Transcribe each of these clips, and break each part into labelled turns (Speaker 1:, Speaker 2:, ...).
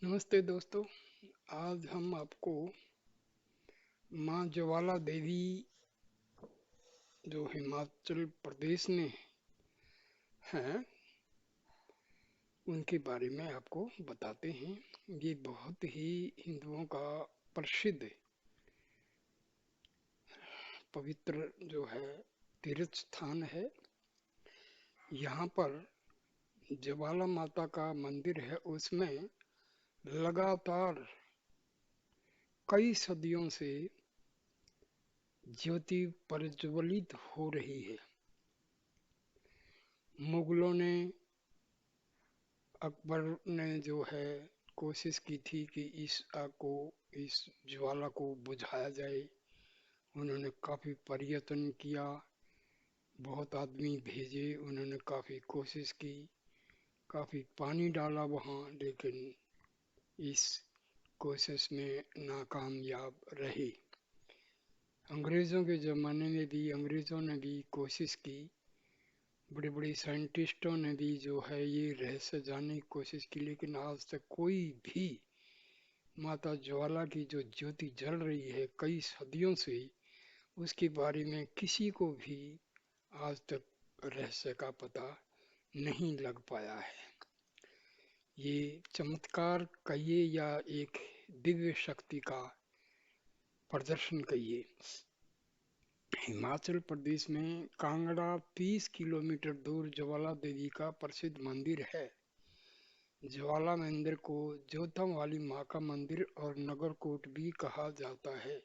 Speaker 1: नमस्ते दोस्तों। आज हम आपको माँ ज्वाला देवी जो हिमाचल प्रदेश में हैं उनके बारे में आपको बताते हैं। ये बहुत ही हिंदुओं का प्रसिद्ध पवित्र जो है तीर्थ स्थान है। यहाँ पर ज्वाला माता का मंदिर है, उसमें लगातार कई सदियों से ज्योति प्रज्वलित हो रही है। मुगलों ने, अकबर ने जो है कोशिश की थी कि इस आग को, इस ज्वाला को बुझाया जाए। उन्होंने काफ़ी प्रयत्न किया, बहुत आदमी भेजे, उन्होंने काफ़ी कोशिश की, काफ़ी पानी डाला वहाँ, लेकिन इस कोशिश में नाकामयाब रहे। अंग्रेज़ों के ज़माने में भी अंग्रेज़ों ने भी कोशिश की, बड़े बड़े साइंटिस्टों ने भी जो है ये रहस्य जानने की कोशिश की, लेकिन आज तक कोई भी माता ज्वाला की जो ज्योति जल रही है कई सदियों से, उसके बारे में किसी को भी आज तक रहस्य का पता नहीं लग पाया है। ये चमत्कार कहिए या एक दिव्य शक्ति का प्रदर्शन कहिए। हिमाचल प्रदेश में कांगड़ा 30 किलोमीटर दूर ज्वाला देवी का प्रसिद्ध मंदिर है। ज्वाला मंदिर को जोतम वाली माँ का मंदिर और नगरकोट भी कहा जाता है।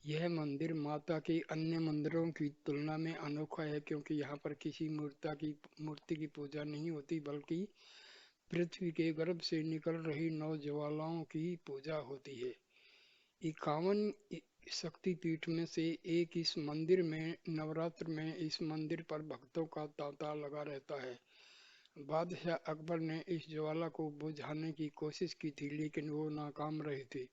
Speaker 1: यह मंदिर माता के अन्य मंदिरों की तुलना में अनोखा है, क्योंकि यहाँ पर किसी मूर्ति की पूजा नहीं होती, बल्कि पृथ्वी के गर्भ से निकल रही 9 ज्वालाओं की पूजा होती है। 51 शक्तिपीठ में से एक इस मंदिर में नवरात्र में इस मंदिर पर भक्तों का तांता लगा रहता है। बादशाह अकबर ने इस ज्वाला को बुझाने की कोशिश की थी, लेकिन वो नाकाम रहे थे।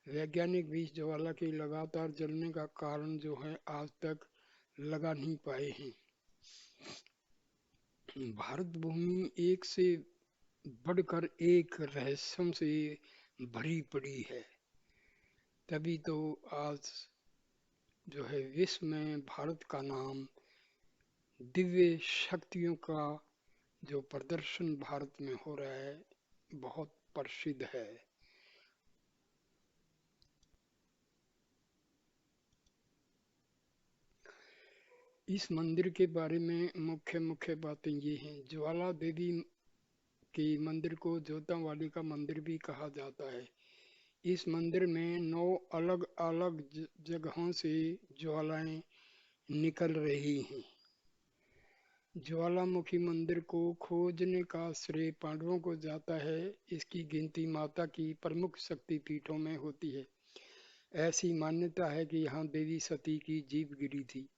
Speaker 1: वैज्ञानिक भी इस ज्वाला के लगातार जलने का कारण जो है आज तक लगा नहीं पाए हैं। भारत भूमि एक से बढ़कर एक रहस्यों से भरी पड़ी है। तभी तो आज जो है विश्व में भारत का नाम, दिव्य शक्तियों का जो प्रदर्शन भारत में हो रहा है, बहुत प्रसिद्ध है। इस मंदिर के बारे में मुख्य मुख्य बातें ये हैं। ज्वाला देवी के मंदिर को जोतम वाली का मंदिर भी कहा जाता है। इस मंदिर में 9 अलग अलग जगहों से ज्वालाएं निकल रही हैं। ज्वालामुखी मंदिर को खोजने का श्रेय पांडवों को जाता है। इसकी गिनती माता की प्रमुख शक्तिपीठों में होती है। ऐसी मान्यता है कि यहाँ देवी सती की जीभ गिरी थी।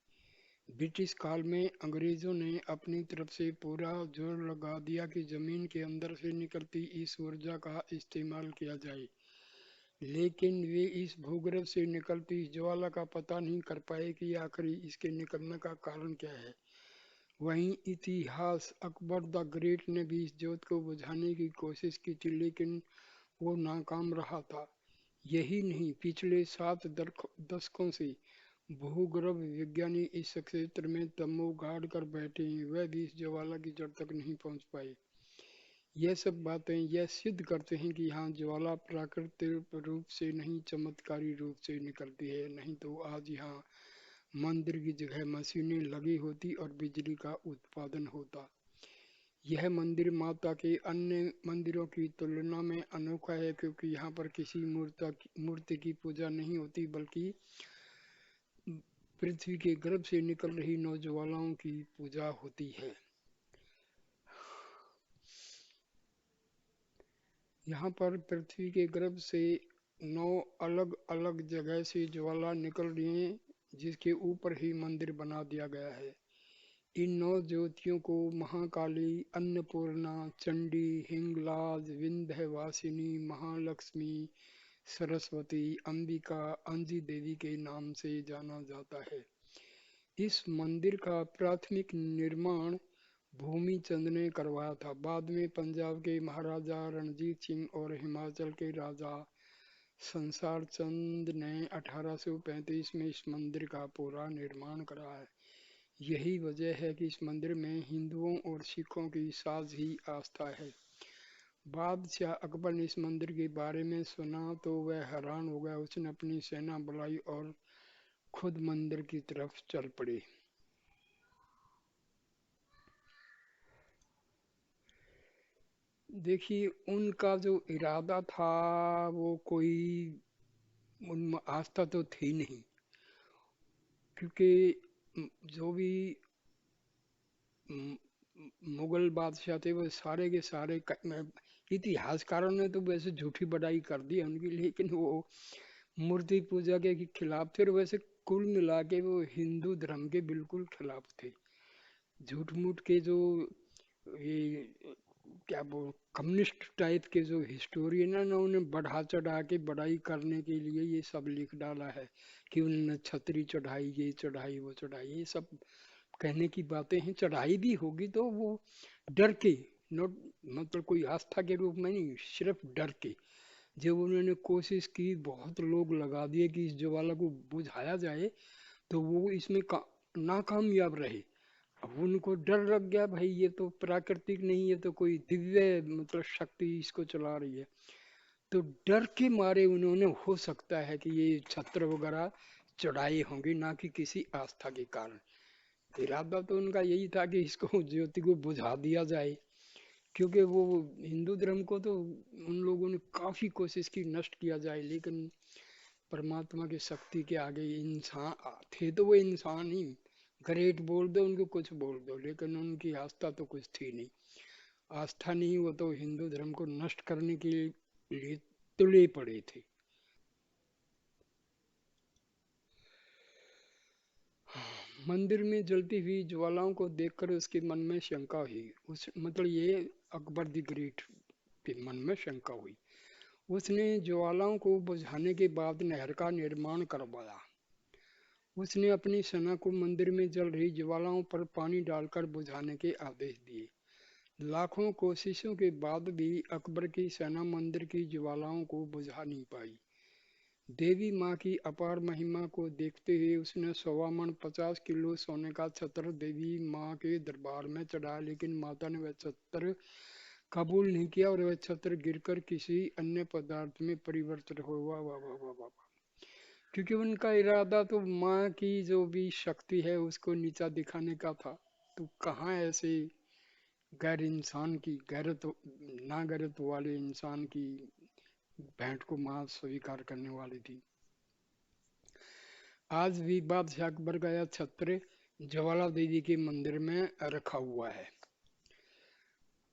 Speaker 1: ब्रिटिश काल में अंग्रेजों ने अपनी तरफ से पूरा जोर लगा दिया कि जमीन के अंदर से निकलती इस ऊर्जा का इस्तेमाल किया जाए, लेकिन वे इस भूगर्भ से निकलती ज्वाला का पता नहीं कर पाए कि आखिर इसके निकलने का कारण क्या है। वहीं इतिहास, अकबर द ग्रेट ने भी इस ज्योत को बुझाने की कोशिश की थी, लेकिन वो नाकाम रहा था। यही नहीं, पिछले 7 दशकों से भूगर्भ विज्ञानी इस क्षेत्र में तंबू गाड़ कर बैठे हैं, वह भी इस ज्वाला की जड़ तक नहीं पहुंच पाए। यह सब बातें यह सिद्ध करते हैं कि यहाँ ज्वाला प्राकृतिक रूप से नहीं, चमत्कारी रूप से निकलती है। नहीं तो आज यहाँ मंदिर की जगह मशीनें लगी होती और बिजली का उत्पादन होता। यह मंदिर माता के अन्य मंदिरों की तुलना में अनोखा है, क्योंकि यहाँ पर किसी मूर्ति की पूजा नहीं होती, बल्कि पृथ्वी के गर्भ से निकल रही 9 ज्वालाओं की पूजा होती है। यहाँ पर पृथ्वी के गर्भ से 9 अलग अलग जगह से ज्वाला निकल रही हैं, जिसके ऊपर ही मंदिर बना दिया गया है। इन 9 ज्योतियों को महाकाली, अन्नपूर्णा, चंडी, हिंगलाज, विंध्यवासिनी, महालक्ष्मी, सरस्वती, अंबिका, अंजी देवी के नाम से जाना जाता है। इस मंदिर का प्राथमिक निर्माण भूमि चंद ने करवाया था। बाद में पंजाब के महाराजा रणजीत सिंह और हिमाचल के राजा संसार चंद ने 1835 में इस मंदिर का पूरा निर्माण करा है। यही वजह है कि इस मंदिर में हिंदुओं और सिखों की साझी ही आस्था है। बादशाह अकबर ने इस मंदिर के बारे में सुना तो वह हैरान हो गया। उसने अपनी सेना बुलाई और खुद मंदिर की तरफ चल पड़े। देखिए, उनका जो इरादा था वो कोई उनमें आस्था तो थी नहीं, क्योंकि जो भी मुगल बादशाह थे वो सारे के सारे इतिहासकारों ने तो वैसे झूठी बड़ाई कर दी है उनकी, लेकिन वो मूर्ति पूजा के खिलाफ थे, और वैसे कुल मिला के वो हिंदू धर्म के बिल्कुल खिलाफ थे। झूठ मूठ के जो ये क्या बोल कम्युनिस्ट टाइप के जो हिस्टोरियन है ना, उन्हें बढ़ा चढ़ा के बड़ाई करने के लिए ये सब लिख डाला है कि उन्होंने छतरी चढ़ाई, ये चढ़ाई, वो चढ़ाई। ये सब कहने की बातें हैं। चढ़ाई भी होगी तो वो डर के, नोट मतलब कोई आस्था के रूप में नहीं, सिर्फ डर के। जब उन्होंने कोशिश की, बहुत लोग लगा दिए कि इस ज्वाला को बुझाया जाए, तो वो इसमें नाकामयाब रहे। अब उनको डर लग गया, भाई ये तो प्राकृतिक नहीं, ये तो कोई दिव्य मतलब शक्ति इसको चला रही है। तो डर के मारे उन्होंने, हो सकता है कि ये छत्र वगैरह चढ़ाए होंगे, ना कि किसी आस्था के कारण। इरादा तो उनका यही था कि इसको ज्योति को बुझा दिया जाए, क्योंकि वो हिंदू धर्म को तो उन लोगों ने काफी कोशिश की नष्ट किया जाए, लेकिन परमात्मा की शक्ति के आगे इंसान थे तो वो इंसान ही। ग्रेट बोल दो उनको, कुछ बोल दो, लेकिन उनकी आस्था तो कुछ थी नहीं। आस्था नहीं, वो तो हिंदू धर्म को नष्ट करने के लिए तुले पड़े थे। मंदिर में जलती हुई ज्वालाओं को देखकर उसके मन में शंका हुई। उस मतलब ये अकबर द ग्रेट के मन में शंका हुई। उसने ज्वालाओं को बुझाने के बाद नहर का निर्माण करवाया। उसने अपनी सेना को मंदिर में जल रही ज्वालाओं पर पानी डालकर बुझाने के आदेश दिए। लाखों कोशिशों के बाद भी अकबर की सेना मंदिर की ज्वालाओं को बुझा नहीं पाई। देवी माँ की अपार महिमा को देखते हुए उसने 1.25 मन 50 किलो सोने का छत्र देवी माँ के दरबार में चढ़ाया, लेकिन माता ने वह छत्र कबूल नहीं किया और वह छत्र गिरकर किसी अन्य पदार्थ में परिवर्तित हुआ। वाह वाह वाह वाह। क्योंकि उनका इरादा तो माँ की जो भी शक्ति है उसको नीचा दिखाने का था। तो कहाँ ऐसे गैर इंसान की गैरत, ना गैरत वाले इंसान की भेंट को माँ स्वीकार करने वाली थी। आज भी बादशाह अकबर का यह छत्र ज्वाला देवी के मंदिर में रखा हुआ है।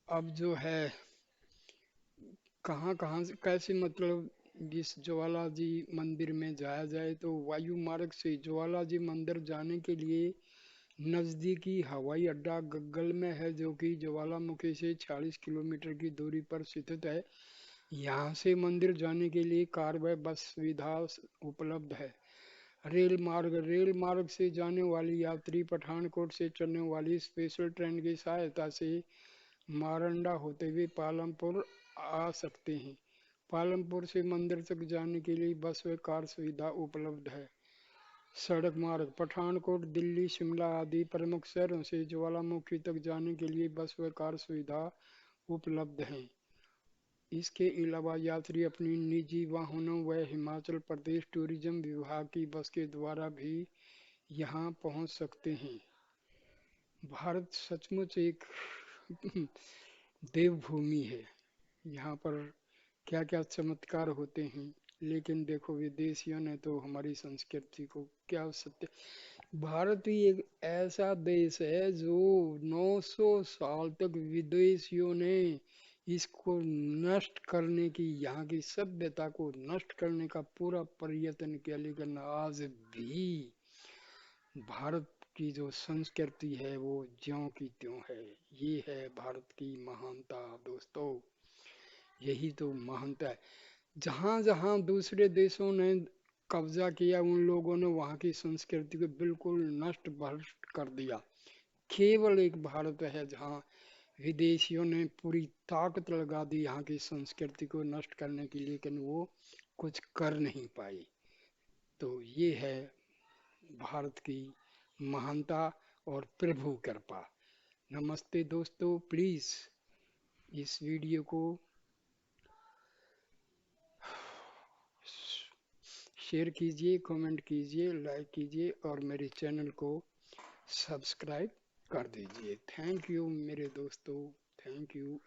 Speaker 1: अब जो है कहाँ कहाँ से कैसे मतलब इस ज्वाला जी मंदिर में जाया जाए, तो वायु मार्ग से ज्वाला जी मंदिर जाने के लिए नज़दीकी हवाई अड्डा गग्गल में है, जो कि ज्वालामुखी से 40 किलोमीटर की दूरी पर स्थित है। यहाँ से मंदिर जाने के लिए कार व बस सुविधा उपलब्ध है। रेल मार्ग से जाने वाली यात्री पठानकोट से चलने वाली स्पेशल ट्रेन की सहायता से मारंडा होते हुए पालमपुर आ सकते हैं। पालमपुर से मंदिर तक जाने के लिए बस व कार सुविधा उपलब्ध है। सड़क मार्ग पठानकोट, दिल्ली, शिमला आदि प्रमुख शहरों से ज्वालामुखी तक जाने के लिए बस व कार सुविधा उपलब्ध है। इसके अलावा यात्री अपनी निजी वाहनों व हिमाचल प्रदेश टूरिज्म विभाग की बस के द्वारा भी यहाँ पहुँच सकते हैं। भारत सचमुच एक देवभूमि है। यहाँ पर क्या क्या चमत्कार होते हैं, लेकिन देखो विदेशियों ने तो हमारी संस्कृति को क्या सत्य। भारत ही एक ऐसा देश है जो 900 साल तक विदेशियों ने इसको नष्ट करने की, यहाँ की सभ्यता को नष्ट करने का पूरा प्रयत्न किया, लेकिन आज भी भारत की जो संस्कृति है वो ज्यों की त्यों है। ये है भारत की महानता दोस्तों। यही तो महानता है। जहाँ जहाँ दूसरे देशों ने कब्जा किया, उन लोगों ने वहाँ की संस्कृति को बिल्कुल नष्ट भ्रष्ट कर दिया। केवल एक भारत है जहाँ विदेशियों ने पूरी ताकत लगा दी यहाँ की संस्कृति को नष्ट करने के लिए, लेकिन वो कुछ कर नहीं पाई। तो ये है भारत की महानता और प्रभु कृपा। नमस्ते दोस्तों, प्लीज इस वीडियो को शेयर कीजिए, कमेंट कीजिए, लाइक कीजिए और मेरे चैनल को सब्सक्राइब कर दीजिए। थैंक यू मेरे दोस्तों, थैंक यू।